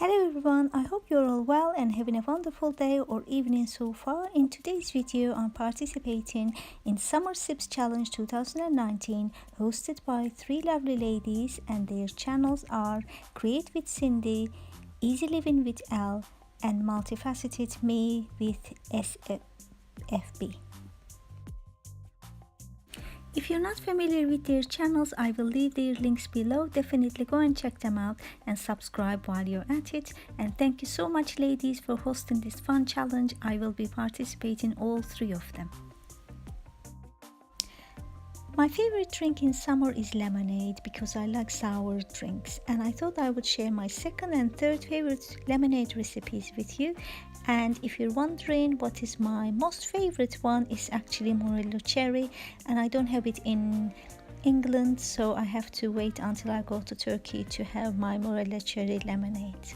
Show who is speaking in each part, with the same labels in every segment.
Speaker 1: Hello everyone, I hope you're all well and having a wonderful day or evening so far. In today's video, I'm participating in Summer Sips Challenge 2019 hosted by three lovely ladies, and their channels are Create with Cindy, Easy Living with Elle and Multifaceted Me with SFB. If you're not familiar with their channels, I will leave their links below. Definitely go and check them out and subscribe while you're at it. And thank you so much ladies for hosting this fun challenge. I will be participating all three of them. My favorite drink in summer is lemonade because I like sour drinks, and I thought I would share my second and third favorite lemonade recipes with you. And if you're wondering what is my most favorite one, is actually Morello cherry, and I don't have it in England, so I have to wait until I go to Turkey to have my Morello cherry lemonade.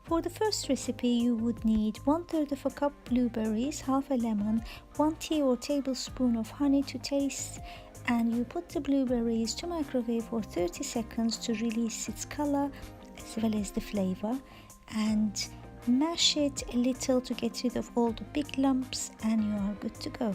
Speaker 1: For the first recipe, you would need 1/3 of a cup blueberries, half a lemon, 1 tea or tablespoon of honey to taste, and you put the blueberries to microwave for 30 seconds to release its color as well as the flavor, and mash it a little to get rid of all the big lumps, and you are good to go.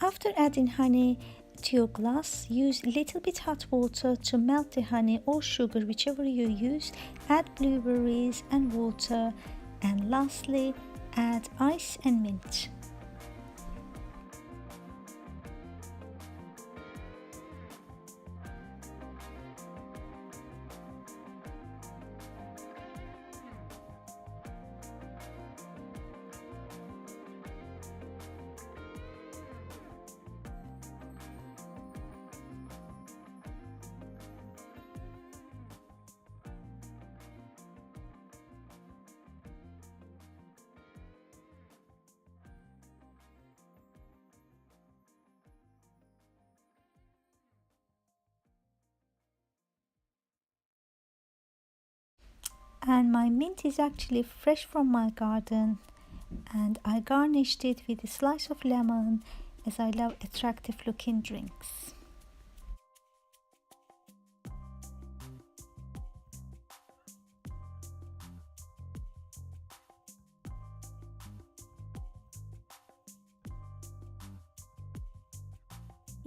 Speaker 1: After adding honey to your glass, use a little bit hot water to melt the honey or sugar, whichever you use. Add blueberries and water, and lastly add ice and mint. And my mint is actually fresh from my garden, and I garnished it with a slice of lemon, as I love attractive looking drinks.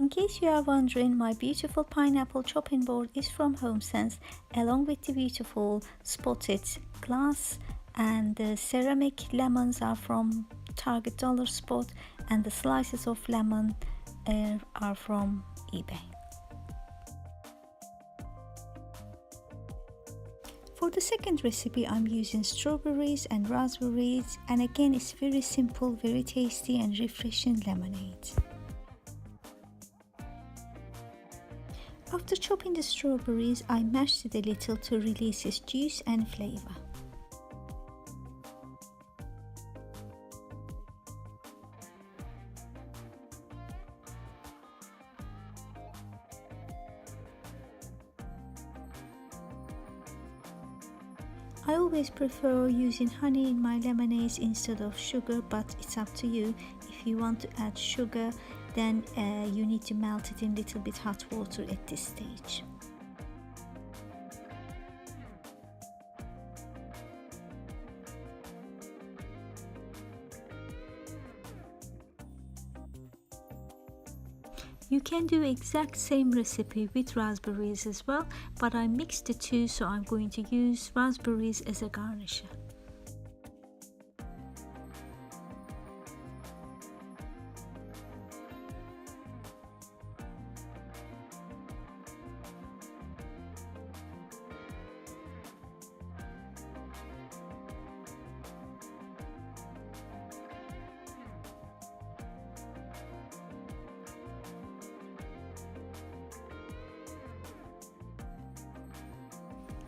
Speaker 1: In case you are wondering, my beautiful pineapple chopping board is from HomeSense, along with the beautiful spotted glass, and the ceramic lemons are from Target Dollar Spot, and the slices of lemon are from eBay. For the second recipe, I'm using strawberries and raspberries, and again it's very simple, very tasty and refreshing lemonade. After chopping the strawberries, I mashed it a little to release its juice and flavor. I always prefer using honey in my lemonades instead of sugar, but it's up to you. If you want to add sugar, then you need to melt it in a little bit hot water at this stage. You can do exact same recipe with raspberries as well, but I mixed the two, so I'm going to use raspberries as a garnisher.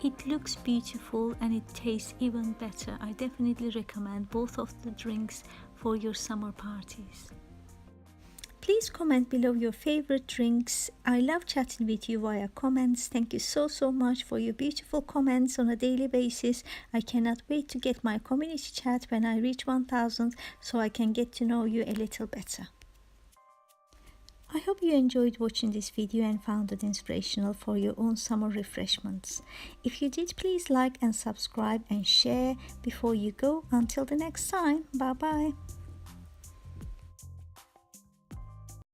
Speaker 1: It looks beautiful and it tastes even better. I definitely recommend both of the drinks for your summer parties. Please comment below your favorite drinks. I love chatting with you via comments. Thank you so much for your beautiful comments on a daily basis. I cannot wait to get my community chat when I reach 1000 so I can get to know you a little better. I hope you enjoyed watching this video and found it inspirational for your own summer refreshments. If you did, please like and subscribe and share before you go. Until the next time, bye bye.